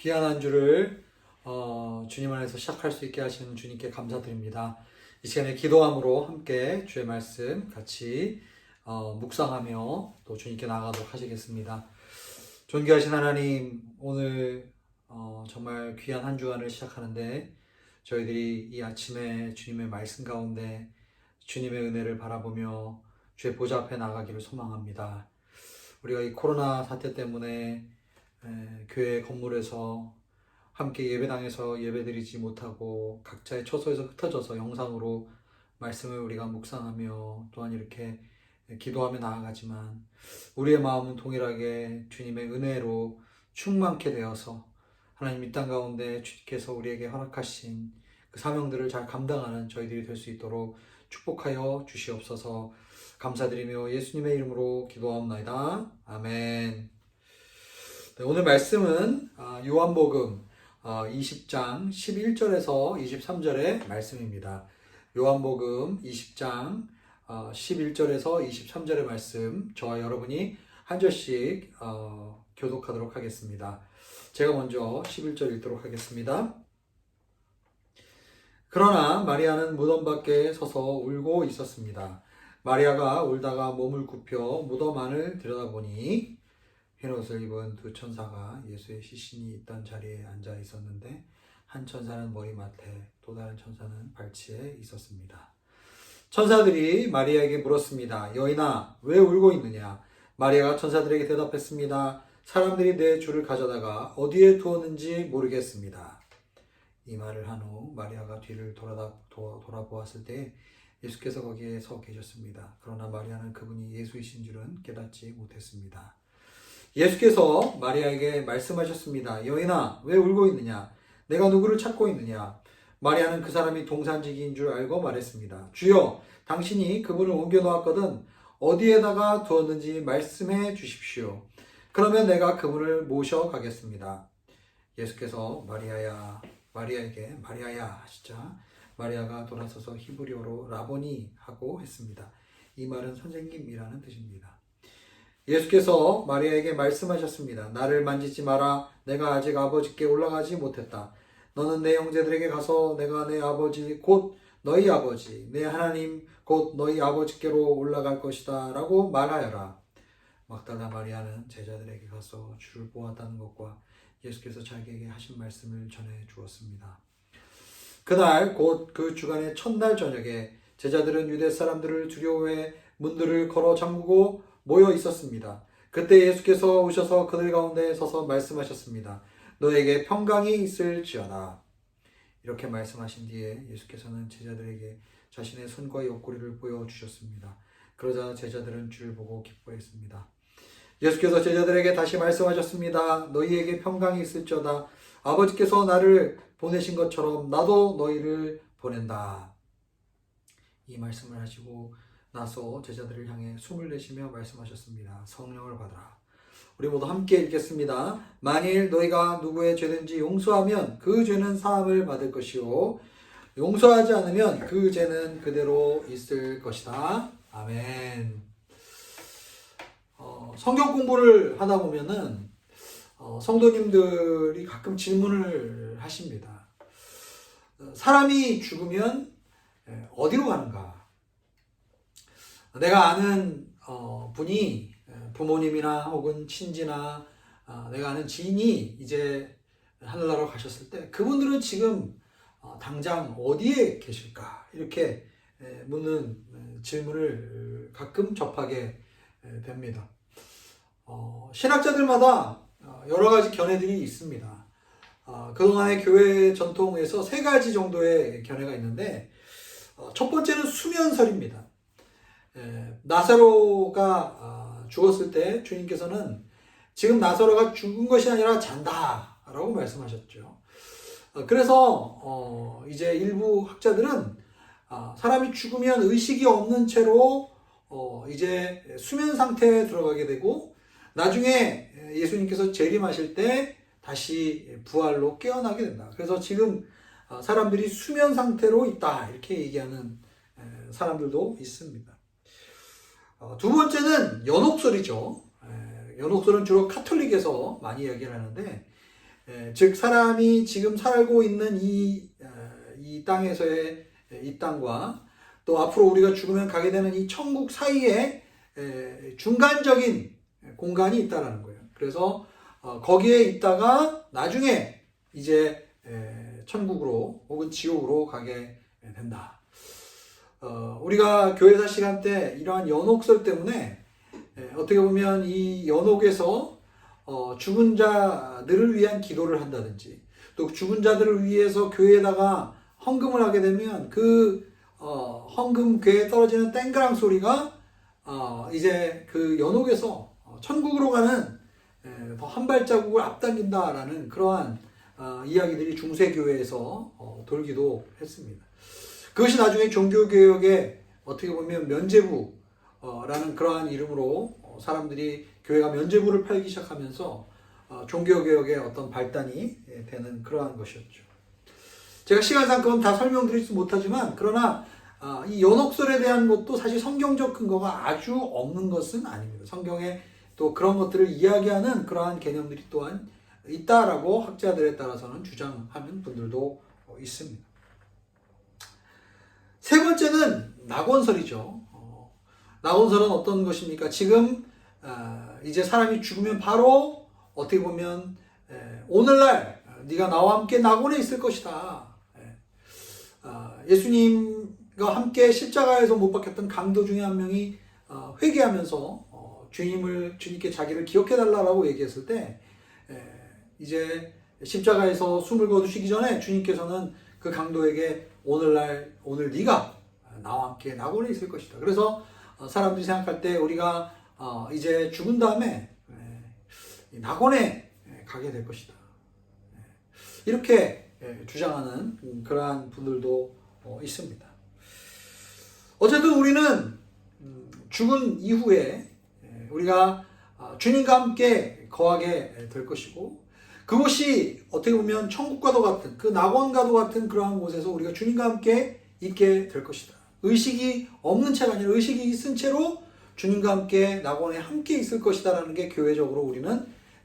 귀한 한 주를 주님 안에서 시작할 수 있게 하시는 주님께 감사드립니다. 이 시간에 기도함으로 함께 주의 말씀 같이 묵상하며 또 주님께 나아가도록 하시겠습니다. 존귀하신 하나님, 오늘 정말 귀한 한 주간을 시작하는데 저희들이 이 아침에 주님의 말씀 가운데 주님의 은혜를 바라보며 주의 보좌 앞에 나가기를 소망합니다. 우리가 이 코로나 사태 때문에 교회 건물에서 함께 예배당에서 예배드리지 못하고 각자의 처소에서 흩어져서 영상으로 말씀을 우리가 묵상하며 또한 이렇게 기도하며 나아가지만 우리의 마음은 동일하게 주님의 은혜로 충만케 되어서 하나님 이 땅 가운데 주님께서 우리에게 허락하신 그 사명들을 잘 감당하는 저희들이 될 수 있도록 축복하여 주시옵소서. 감사드리며 예수님의 이름으로 기도하옵나이다. 아멘. 네, 오늘 말씀은 요한복음 20장 11절에서 23절의 말씀입니다. 요한복음 20장 11절에서 23절의 말씀, 저와 여러분이 한 절씩 교독하도록 하겠습니다. 제가 먼저 11절 읽도록 하겠습니다. 그러나 마리아는 무덤 밖에 서서 울고 있었습니다. 마리아가 울다가 몸을 굽혀 무덤 안을 들여다보니 흰옷을 입은 두 천사가 예수의 시신이 있던 자리에 앉아 있었는데 한 천사는 머리맡에 또 다른 천사는 발치에 있었습니다. 천사들이 마리아에게 물었습니다. 여인아, 왜 울고 있느냐? 마리아가 천사들에게 대답했습니다. 사람들이 내 주를 가져다가 어디에 두었는지 모르겠습니다. 이 말을 한 후 마리아가 뒤를 돌아보았을 때 예수께서 거기에 서 계셨습니다. 그러나 마리아는 그분이 예수이신 줄은 깨닫지 못했습니다. 예수께서 마리아에게 말씀하셨습니다. 여인아, 왜 울고 있느냐? 내가 누구를 찾고 있느냐? 마리아는 그 사람이 동산지기인 줄 알고 말했습니다. 주여, 당신이 그분을 옮겨 놓았거든 어디에다가 두었는지 말씀해 주십시오. 그러면 내가 그분을 모셔가겠습니다. 예수께서 마리아에게 마리아야 하시자 마리아가 돌아서서 히브리어로 라보니 하고 했습니다. 이 말은 선생님이라는 뜻입니다. 예수께서 마리아에게 말씀하셨습니다. 나를 만지지 마라. 내가 아직 아버지께 올라가지 못했다. 너는 내 형제들에게 가서 내가 내 아버지 곧 너희 아버지 내 하나님 곧 너희 아버지께로 올라갈 것이다 라고 말하여라. 막달라 마리아는 제자들에게 가서 주를 보았다는 것과 예수께서 자기에게 하신 말씀을 전해 주었습니다. 그날 곧 그 주간의 첫날 저녁에 제자들은 유대 사람들을 두려워해 문들을 걸어 잠그고 모여 있었습니다. 그때 예수께서 오셔서 그들 가운데 서서 말씀하셨습니다. 너에게 평강이 있을지어다. 이렇게 말씀하신 뒤에 예수께서는 제자들에게 자신의 손과 옆구리를 보여주셨습니다. 그러자 제자들은 주를 보고 기뻐했습니다. 예수께서 제자들에게 다시 말씀하셨습니다. 너희에게 평강이 있을지어다. 아버지께서 나를 보내신 것처럼 나도 너희를 보낸다. 이 말씀을 하시고 나서 제자들을 향해 숨을 내쉬며 말씀하셨습니다. 성령을 받으라. 우리 모두 함께 읽겠습니다. 만일 너희가 누구의 죄든지 용서하면 그 죄는 사함을 받을 것이요 용서하지 않으면 그 죄는 그대로 있을 것이다. 아멘. 성경 공부를 하다 보면은 성도님들이 가끔 질문을 하십니다. 사람이 죽으면 어디로 가는가? 내가 아는 분이 부모님이나 혹은 친지나 내가 아는 지인이 이제 하늘나라로 가셨을 때 그분들은 지금 당장 어디에 계실까? 이렇게 묻는 질문을 가끔 접하게 됩니다. 신학자들마다 여러 가지 견해들이 있습니다. 그동안의 교회 전통에서 세 가지 정도의 견해가 있는데 첫 번째는 수면설입니다. 나사로가 죽었을 때 주님께서는 지금 나사로가 죽은 것이 아니라 잔다라고 말씀하셨죠. 그래서 이제 일부 학자들은 사람이 죽으면 의식이 없는 채로 이제 수면 상태에 들어가게 되고 나중에 예수님께서 재림하실 때 다시 부활로 깨어나게 된다. 그래서 지금 사람들이 수면 상태로 있다 이렇게 얘기하는 사람들도 있습니다. 두 번째는 연옥설이죠. 연옥설은 주로 카톨릭에서 많이 이야기를 하는데 즉 사람이 지금 살고 있는 이 땅에서의 이 땅과 또 앞으로 우리가 죽으면 가게 되는 이 천국 사이에 중간적인 공간이 있다라는 거예요. 그래서 거기에 있다가 나중에 이제 천국으로 혹은 지옥으로 가게 된다. 우리가 교회사 시간 때 이러한 연옥설 때문에 어떻게 보면 이 연옥에서 죽은 자들을 위한 기도를 한다든지 또 죽은 자들을 위해서 교회에다가 헌금을 하게 되면 그 헌금 궤에 떨어지는 땡그랑 소리가 이제 그 연옥에서 천국으로 가는 더 한 발자국을 앞당긴다라는 그러한 이야기들이 중세교회에서 돌기도 했습니다. 그것이 나중에 종교개혁의 어떻게 보면 면죄부라는 그러한 이름으로 사람들이 교회가 면죄부를 팔기 시작하면서 종교개혁의 어떤 발단이 되는 그러한 것이었죠. 제가 시간상 그건 다 설명드리지 못하지만 그러나 이 연옥설에 대한 것도 사실 성경적 근거가 아주 없는 것은 아닙니다. 성경에 또 그런 것들을 이야기하는 그러한 개념들이 또한 있다라고 학자들에 따라서는 주장하는 분들도 있습니다. 세 번째는 낙원설이죠. 낙원설은 어떤 것입니까? 지금 이제 사람이 죽으면 바로 어떻게 보면 오늘날 네가 나와 함께 낙원에 있을 것이다. 예수님과 함께 십자가에서 못 박혔던 강도 중에 한 명이 회개하면서 주님께 자기를 기억해달라고 얘기했을 때 이제 십자가에서 숨을 거두시기 전에 주님께서는 그 강도에게 오늘 네가 나와 함께 낙원에 있을 것이다. 그래서 사람들이 생각할 때 우리가 이제 죽은 다음에 낙원에 가게 될 것이다. 이렇게 주장하는 그러한 분들도 있습니다. 어쨌든 우리는 죽은 이후에 우리가 주님과 함께 거하게 될 것이고 그곳이 어떻게 보면 천국과도 같은 그 낙원과도 같은 그러한 곳에서 우리가 주님과 함께 있게 될 것이다. 의식이 없는 채가 아니라 의식이 있은 채로 주님과 함께 낙원에 함께 있을 것이다 라는 게 교회적으로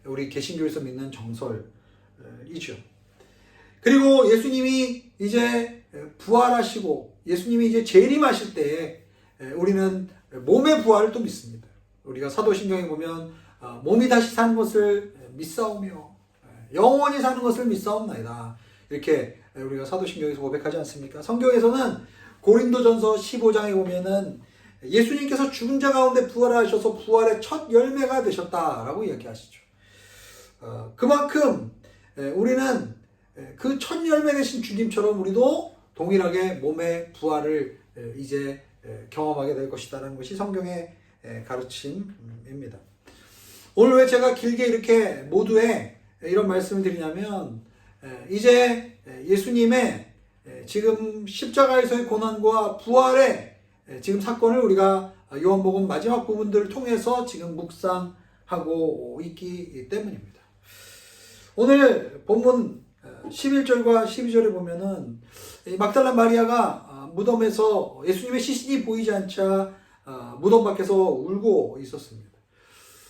우리 개신교에서 믿는 정설이죠. 그리고 예수님이 이제 부활하시고 예수님이 이제 재림하실 때 우리는 몸의 부활을 또 믿습니다. 우리가 사도신경에 보면 몸이 다시 사는 것을 믿사오며 영원히 사는 것을 믿사옵나이다. 이렇게 우리가 사도신경에서 고백하지 않습니까? 성경에서는 고린도전서 15장에 보면은 예수님께서 죽은 자 가운데 부활하셔서 부활의 첫 열매가 되셨다라고 이야기하시죠. 그만큼 우리는 그 첫 열매 되신 주님처럼 우리도 동일하게 몸의 부활을 이제 경험하게 될 것이다라는 것이 성경의 가르침입니다. 오늘 왜 제가 길게 이렇게 모두에 이런 말씀을 드리냐면 이제 예수님의 지금 십자가에서의 고난과 부활의 지금 사건을 우리가 요한복음 마지막 부분들을 통해서 지금 묵상하고 있기 때문입니다. 오늘 본문 11절과 12절에 보면은 막달라 마리아가 무덤에서 예수님의 시신이 보이지 않자 무덤 밖에서 울고 있었습니다.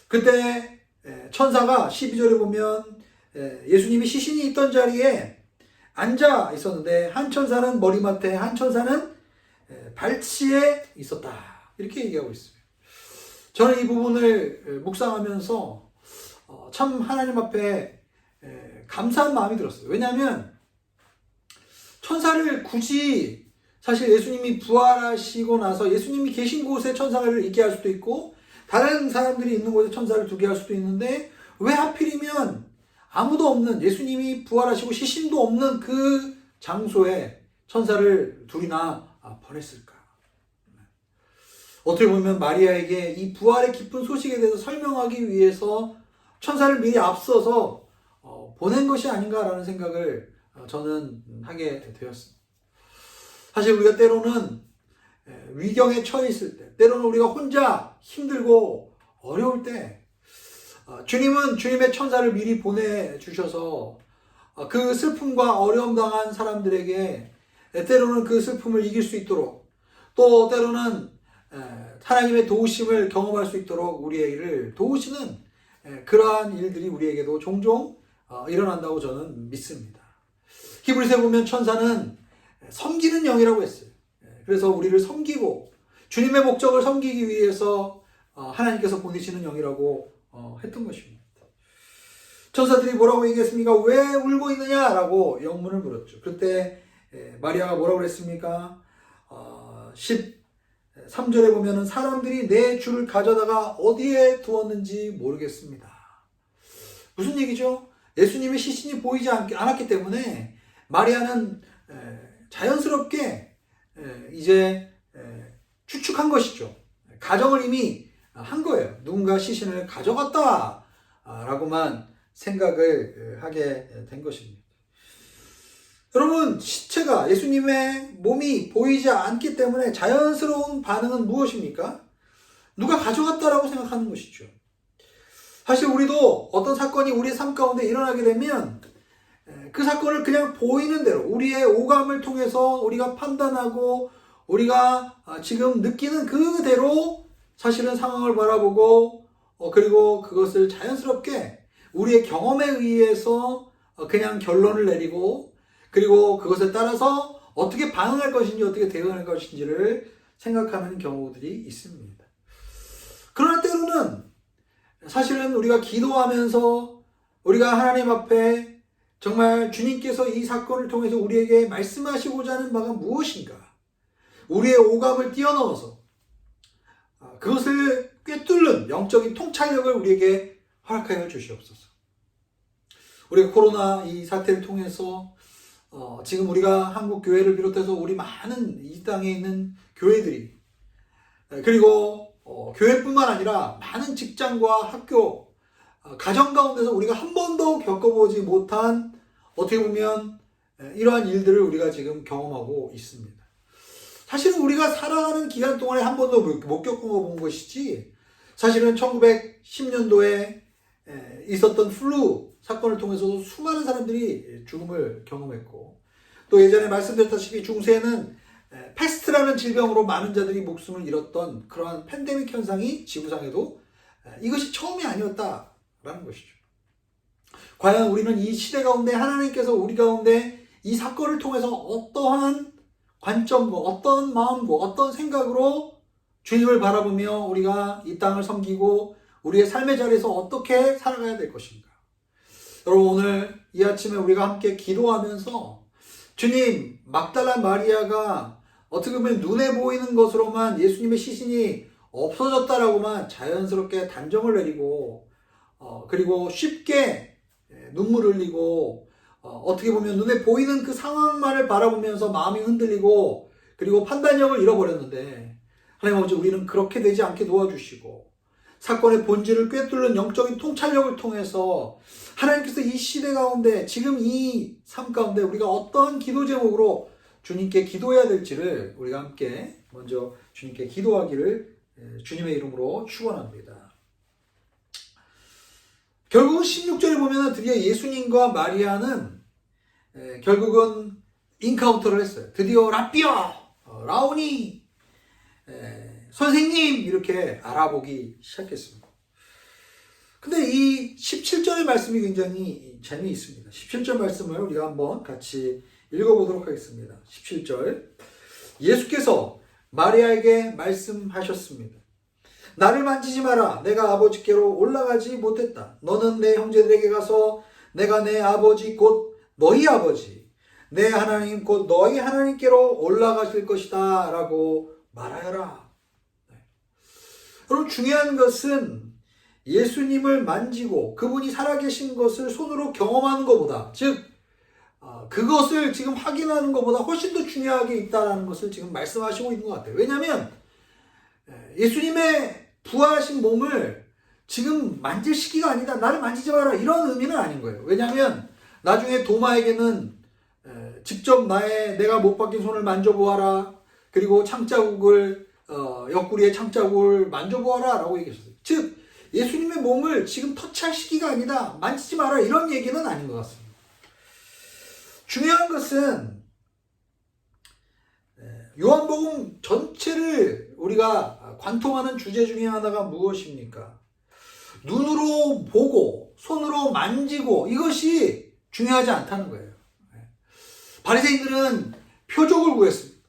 그때 천사가 12절에 보면 예수님이 시신이 있던 자리에 앉아 있었는데 한 천사는 머리맡에 한 천사는 발치에 있었다. 이렇게 얘기하고 있어요. 저는 이 부분을 묵상하면서 참 하나님 앞에 감사한 마음이 들었어요. 왜냐하면 천사를 굳이 사실 예수님이 부활하시고 나서 예수님이 계신 곳에 천사를 있게 할 수도 있고 다른 사람들이 있는 곳에 천사를 두게 할 수도 있는데 왜 하필이면 아무도 없는 예수님이 부활하시고 시신도 없는 그 장소에 천사를 둘이나 보냈을까? 어떻게 보면 마리아에게 이 부활의 기쁜 소식에 대해서 설명하기 위해서 천사를 미리 앞서서 보낸 것이 아닌가라는 생각을 저는 하게 되었습니다. 사실 우리가 때로는 위경에 처해 있을 때, 때로는 우리가 혼자 힘들고 어려울 때 주님은 주님의 천사를 미리 보내주셔서 그 슬픔과 어려움 당한 사람들에게 때로는 그 슬픔을 이길 수 있도록 또 때로는 하나님의 도우심을 경험할 수 있도록 우리를 도우시는 그러한 일들이 우리에게도 종종 일어난다고 저는 믿습니다. 히브리서에 보면 천사는 섬기는 영이라고 했어요. 그래서 우리를 섬기고 주님의 목적을 섬기기 위해서 하나님께서 보내시는 영이라고 했던 것입니다. 천사들이 뭐라고 얘기했습니까? 왜 울고 있느냐라고 영문을 물었죠. 그때 마리아가 뭐라고 그랬습니까? 13절에 보면은 사람들이 내 주를 가져다가 어디에 두었는지 모르겠습니다. 무슨 얘기죠? 예수님의 시신이 보이지 않았기 때문에 마리아는 자연스럽게 이제 추측한 것이죠. 가정을 이미 한 거예요. 누군가 시신을 가져갔다 라고만 생각을 하게 된 것입니다. 여러분, 시체가 예수님의 몸이 보이지 않기 때문에 자연스러운 반응은 무엇입니까? 누가 가져갔다라고 생각하는 것이죠. 사실 우리도 어떤 사건이 우리의 삶 가운데 일어나게 되면 그 사건을 그냥 보이는 대로 우리의 오감을 통해서 우리가 판단하고 우리가 지금 느끼는 그대로 사실은 상황을 바라보고 그리고 그것을 자연스럽게 우리의 경험에 의해서 그냥 결론을 내리고 그리고 그것에 따라서 어떻게 반응할 것인지 어떻게 대응할 것인지를 생각하는 경우들이 있습니다. 그러나 때로는 사실은 우리가 기도하면서 우리가 하나님 앞에 정말 주님께서 이 사건을 통해서 우리에게 말씀하시고자 하는 바가 무엇인가? 우리의 오감을 뛰어넘어서 그것을 꿰뚫는 영적인 통찰력을 우리에게 허락하여 주시옵소서. 우리가 코로나 이 사태를 통해서 지금 우리가 한국 교회를 비롯해서 우리 많은 이 땅에 있는 교회들이 그리고 교회뿐만 아니라 많은 직장과 학교, 가정 가운데서 우리가 한 번도 겪어보지 못한 어떻게 보면 이러한 일들을 우리가 지금 경험하고 있습니다. 사실은 우리가 살아가는 기간 동안에 한 번도 못 겪어본 것이지 사실은 1910년도에 있었던 플루 사건을 통해서도 수많은 사람들이 죽음을 경험했고 또 예전에 말씀드렸다시피 중세에는 패스트라는 질병으로 많은 자들이 목숨을 잃었던 그러한 팬데믹 현상이 지구상에도 이것이 처음이 아니었다라는 것이죠. 과연 우리는 이 시대 가운데 하나님께서 우리 가운데 이 사건을 통해서 어떠한 관점과 어떤 마음과 어떤 생각으로 주님을 바라보며 우리가 이 땅을 섬기고 우리의 삶의 자리에서 어떻게 살아가야 될 것인가? 여러분 오늘 이 아침에 우리가 함께 기도하면서 주님, 막달라 마리아가 어떻게 보면 눈에 보이는 것으로만 예수님의 시신이 없어졌다라고만 자연스럽게 단정을 내리고 그리고 쉽게 눈물을 흘리고 어떻게 보면 눈에 보이는 그 상황만을 바라보면서 마음이 흔들리고 그리고 판단력을 잃어버렸는데 하나님 아버지 우리는 그렇게 되지 않게 도와주시고 사건의 본질을 꿰뚫는 영적인 통찰력을 통해서 하나님께서 이 시대 가운데 지금 이 삶 가운데 우리가 어떠한 기도 제목으로 주님께 기도해야 될지를 우리가 함께 먼저 주님께 기도하기를 주님의 이름으로 축원합니다. 결국은 16절에 보면 드디어 예수님과 마리아는 결국은 인카운터를 했어요. 드디어 라삐어, 라오니, 선생님 이렇게 알아보기 시작했습니다. 근데 이 17절의 말씀이 굉장히 재미있습니다. 17절 말씀을 우리가 한번 같이 읽어보도록 하겠습니다. 17절 예수께서 마리아에게 말씀하셨습니다. 나를 만지지 마라. 내가 아버지께로 올라가지 못했다. 너는 내 형제들에게 가서 내가 내 아버지 곧 너희 아버지 내 하나님 곧 너희 하나님께로 올라가실 것이다 라고 말하여라. 여러분 중요한 것은 예수님을 만지고 그분이 살아계신 것을 손으로 경험하는 것보다 즉 그것을 지금 확인하는 것보다 훨씬 더 중요하게 있다는 것을 지금 말씀하시고 있는 것 같아요. 왜냐하면 예수님의 부활하신 몸을 지금 만질 시기가 아니다. 나를 만지지 마라. 이런 의미는 아닌 거예요. 왜냐하면 나중에 도마에게는 직접 내가 못 박힌 손을 만져보아라. 그리고 창자국을 옆구리의 창자국을 만져보아라 라고 얘기했어요. 즉 예수님의 몸을 지금 터치할 시기가 아니다. 만지지 마라. 이런 얘기는 아닌 것 같습니다. 중요한 것은 요한복음 전체를 우리가 관통하는 주제 중에 하나가 무엇입니까? 눈으로 보고 손으로 만지고 이것이 중요하지 않다는 거예요. 바리새인들은 표적을 구했습니다.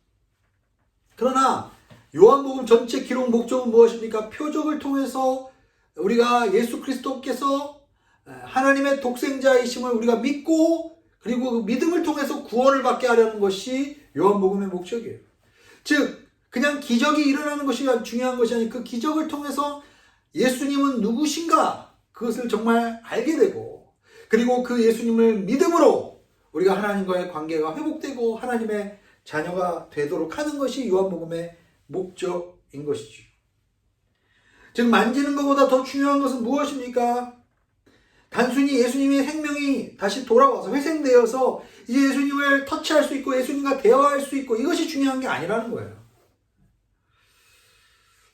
그러나 요한복음 전체 기록 목적은 무엇입니까? 표적을 통해서 우리가 예수 그리스도께서 하나님의 독생자이심을 우리가 믿고 그리고 그 믿음을 통해서 구원을 받게 하려는 것이 요한복음의 목적이에요. 즉 그냥 기적이 일어나는 것이 중요한 것이 아니라 그 기적을 통해서 예수님은 누구신가 그것을 정말 알게 되고 그리고 그 예수님을 믿음으로 우리가 하나님과의 관계가 회복되고 하나님의 자녀가 되도록 하는 것이 요한복음의 목적인 것이죠. 즉 만지는 것보다 더 중요한 것은 무엇입니까? 단순히 예수님의 생명이 다시 돌아와서 회생되어서 이제 예수님을 터치할 수 있고 예수님과 대화할 수 있고 이것이 중요한 게 아니라는 거예요.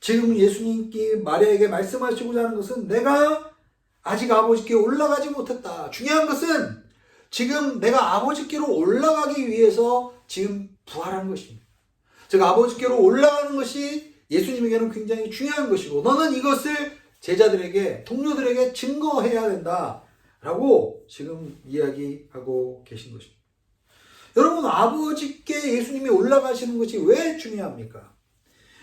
지금 예수님께 마리아에게 말씀하시고자 하는 것은 내가 아직 아버지께 올라가지 못했다. 중요한 것은 지금 내가 아버지께로 올라가기 위해서 지금 부활한 것입니다. 즉 아버지께로 올라가는 것이 예수님에게는 굉장히 중요한 것이고 너는 이것을 제자들에게 동료들에게 증거해야 된다라고 지금 이야기하고 계신 것입니다. 여러분 아버지께 예수님이 올라가시는 것이 왜 중요합니까?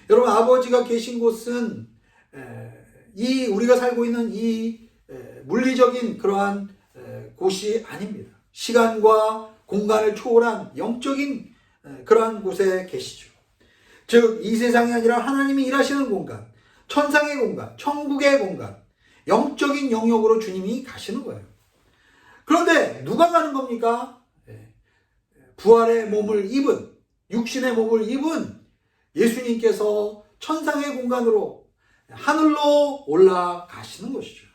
여러분 아버지가 계신 곳은 이 우리가 살고 있는 이 물리적인 그러한 곳이 아닙니다. 시간과 공간을 초월한 영적인 그러한 곳에 계시죠. 즉 이 세상이 아니라 하나님이 일하시는 공간, 천상의 공간, 천국의 공간, 영적인 영역으로 주님이 가시는 거예요. 그런데 누가 가는 겁니까? 부활의 몸을 입은, 육신의 몸을 입은 예수님께서 천상의 공간으로 하늘로 올라가시는 것이죠.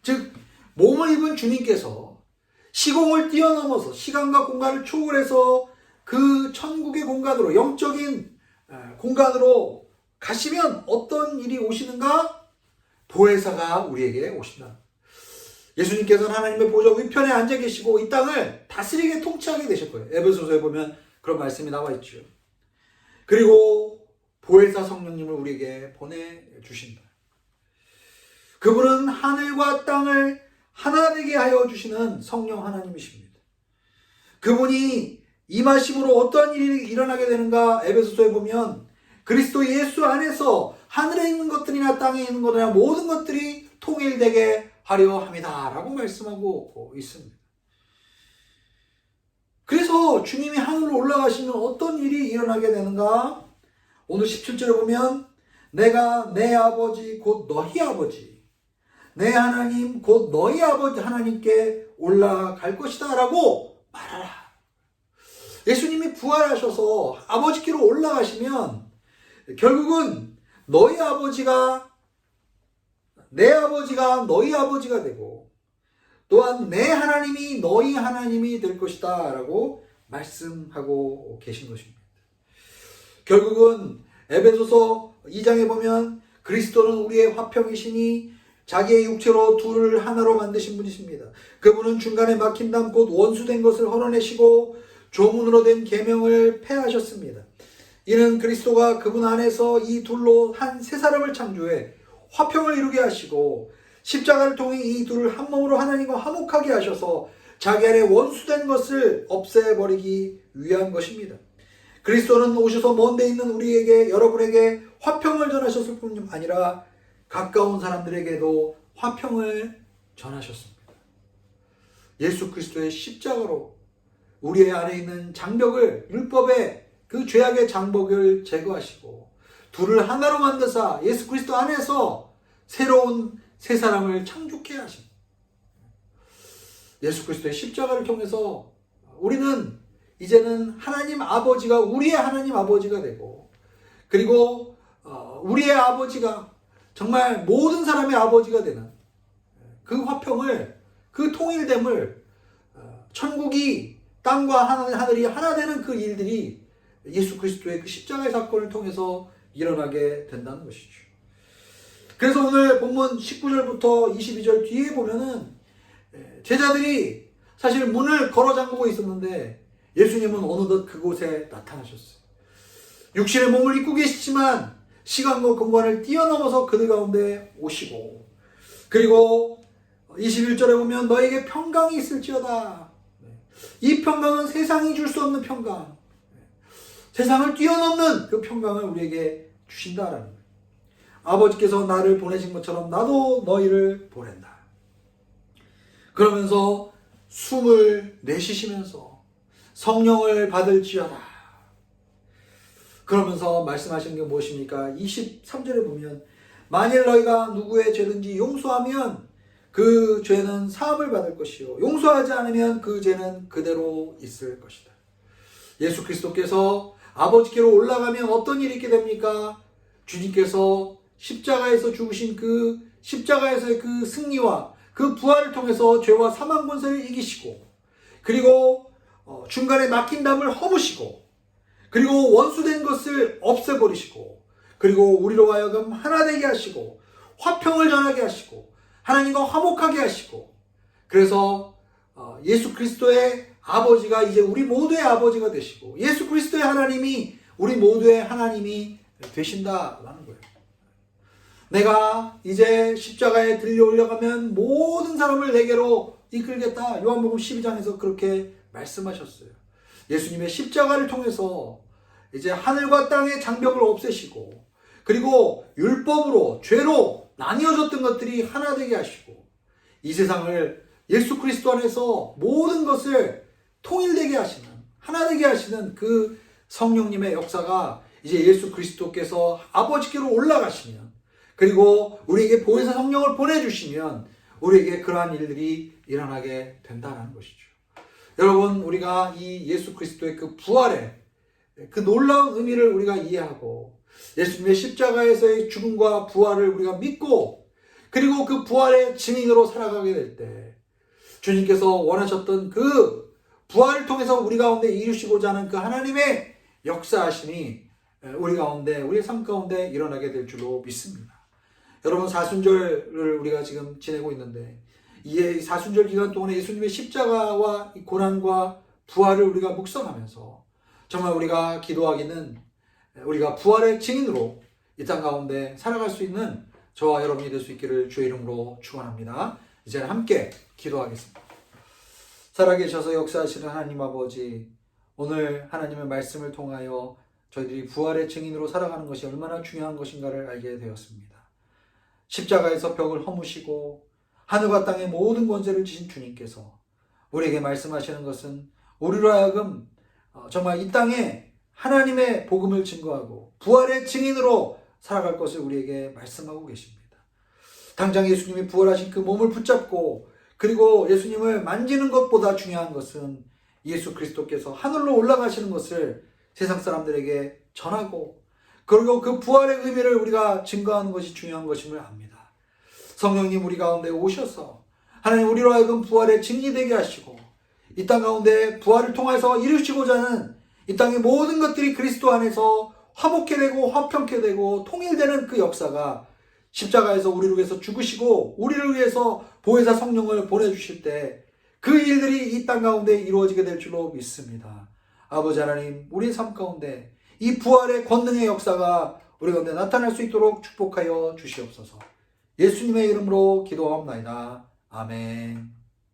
즉 몸을 입은 주님께서 시공을 뛰어넘어서 시간과 공간을 초월해서 그 천국의 공간으로 영적인 공간으로 가시면 어떤 일이 오시는가? 보혜사가 우리에게 오신다. 예수님께서는 하나님의 보좌 우편에 앉아 계시고 이 땅을 다스리게 통치하게 되실 거예요. 에베소서에 보면 그런 말씀이 나와 있죠. 그리고 보혜사 성령님을 우리에게 보내주신다. 그분은 하늘과 땅을 하나 되게 하여 주시는 성령 하나님이십니다. 그분이 임하심으로 어떠한 일이 일어나게 되는가? 에베소서에 보면 그리스도 예수 안에서 하늘에 있는 것들이나 땅에 있는 것들이나 모든 것들이 통일되게 하려 함이다 라고 말씀하고 있습니다. 그래서 주님이 하늘로 올라가시면 어떤 일이 일어나게 되는가? 오늘 17절에 보면 내가 내 아버지 곧 너희 아버지 내 하나님 곧 너희 아버지 하나님께 올라갈 것이다 라고 말하라. 예수님이 부활하셔서 아버지께로 올라가시면 결국은 너희 아버지가 내 아버지가 너희 아버지가 되고 또한 내 하나님이 너희 하나님이 될 것이다 라고 말씀하고 계신 것입니다. 결국은 에베소서 2장에 보면 그리스도는 우리의 화평이시니 자기의 육체로 둘을 하나로 만드신 분이십니다. 그분은 중간에 막힌 담 곧 원수된 것을 헐어내시고 조문으로 된 계명을 폐하셨습니다. 이는 그리스도가 그분 안에서 이 둘로 한 세 사람을 창조해 화평을 이루게 하시고 십자가를 통해 이 둘을 한 몸으로 하나님과 화목하게 하셔서 자기 안에 원수된 것을 없애버리기 위한 것입니다. 그리스도는 오셔서 먼 데 있는 우리에게 여러분에게 화평을 전하셨을 뿐 아니라 가까운 사람들에게도 화평을 전하셨습니다. 예수 그리스도의 십자가로 우리 안에 있는 장벽을 율법의 그 죄악의 장벽을 제거하시고 둘을 하나로 만드사 예수 그리스도 안에서 새로운 새 사람을 창조케 하신 예수 그리스도의 십자가를 통해서 우리는 이제는 하나님 아버지가 우리의 하나님 아버지가 되고 그리고 우리의 아버지가 정말 모든 사람의 아버지가 되는 그 화평을 그 통일됨을 천국이 땅과 하늘이 하나 되는 그 일들이 예수 그리스도의 그 십자가의 사건을 통해서 일어나게 된다는 것이죠. 그래서 오늘 본문 19절부터 22절 뒤에 보면은 제자들이 사실 문을 걸어 잠그고 있었는데 예수님은 어느덧 그곳에 나타나셨어요. 육신의 몸을 입고 계시지만 시간과 공간을 뛰어넘어서 그들 가운데 오시고 그리고 21절에 보면 너에게 평강이 있을지어다. 이 평강은 세상이 줄 수 없는 평강, 세상을 뛰어넘는 그 평강을 우리에게 주신다라는 거예요. 아버지께서 나를 보내신 것처럼 나도 너희를 보낸다. 그러면서 숨을 내쉬시면서 성령을 받을지어다. 그러면서 말씀하시는 게 무엇입니까? 23절에 보면 만일 너희가 누구의 죄든지 용서하면 그 죄는 사함을 받을 것이요 용서하지 않으면 그 죄는 그대로 있을 것이다. 예수 그리스도께서 아버지께로 올라가면 어떤 일이 있게 됩니까? 주님께서 십자가에서 죽으신 그 십자가에서의 그 승리와 그 부활을 통해서 죄와 사망 권세를 이기시고, 그리고 중간에 막힌 담을 허무시고, 그리고 원수된 것을 없애버리시고, 그리고 우리로 하여금 하나 되게 하시고 화평을 전하게 하시고 하나님과 화목하게 하시고, 그래서 예수 그리스도의 아버지가 이제 우리 모두의 아버지가 되시고 예수 그리스도의 하나님이 우리 모두의 하나님이 되신다라는 거예요. 내가 이제 십자가에 들려 올려가면 모든 사람을 내게로 이끌겠다. 요한복음 12장에서 그렇게 말씀하셨어요. 예수님의 십자가를 통해서 이제 하늘과 땅의 장벽을 없애시고, 그리고 율법으로 죄로 나뉘어졌던 것들이 하나 되게 하시고, 이 세상을 예수 그리스도 안에서 모든 것을 통일되게 하시는, 하나 되게 하시는 그 성령님의 역사가 이제 예수 그리스도께서 아버지께로 올라가시면, 그리고 우리에게 보혜사 성령을 보내주시면 우리에게 그러한 일들이 일어나게 된다는 것이죠. 여러분, 우리가 이 예수 그리스도의 그 부활의 그 놀라운 의미를 우리가 이해하고 예수님의 십자가에서의 죽음과 부활을 우리가 믿고, 그리고 그 부활의 증인으로 살아가게 될 때 주님께서 원하셨던 그 부활을 통해서 우리 가운데 이루시고자 하는 그 하나님의 역사하심이 우리 가운데, 우리의 삶 가운데 일어나게 될 줄로 믿습니다. 여러분, 사순절을 우리가 지금 지내고 있는데 이 사순절 기간 동안에 예수님의 십자가와 고난과 부활을 우리가 묵상하면서 정말 우리가 기도하기는 우리가 부활의 증인으로 이 땅 가운데 살아갈 수 있는 저와 여러분이 될 수 있기를 주의 이름으로 축원합니다. 이제는 함께 기도하겠습니다. 살아계셔서 역사하시는 하나님 아버지, 오늘 하나님의 말씀을 통하여 저희들이 부활의 증인으로 살아가는 것이 얼마나 중요한 것인가를 알게 되었습니다. 십자가에서 벽을 허무시고 하늘과 땅의 모든 권세를 주신 주님께서 우리에게 말씀하시는 것은 우리로 하여금 정말 이 땅에 하나님의 복음을 증거하고 부활의 증인으로 살아갈 것을 우리에게 말씀하고 계십니다. 당장 예수님이 부활하신 그 몸을 붙잡고, 그리고 예수님을 만지는 것보다 중요한 것은 예수 그리스도께서 하늘로 올라가시는 것을 세상 사람들에게 전하고, 그리고 그 부활의 의미를 우리가 증거하는 것이 중요한 것임을 압니다. 성령님 우리 가운데 오셔서 하나님 우리로 하여금 부활의 증인이 되게 하시고, 이 땅 가운데 부활을 통해서 이루시고자 하는 이 땅의 모든 것들이 그리스도 안에서 화목해 되고 화평케 되고 통일되는 그 역사가 십자가에서 우리를 위해서 죽으시고 우리를 위해서 보혜사 성령을 보내주실 때 그 일들이 이 땅 가운데 이루어지게 될 줄로 믿습니다. 아버지 하나님, 우리의 삶 가운데 이 부활의 권능의 역사가 우리 가운데 나타날 수 있도록 축복하여 주시옵소서. 예수님의 이름으로 기도하옵나이다. 아멘.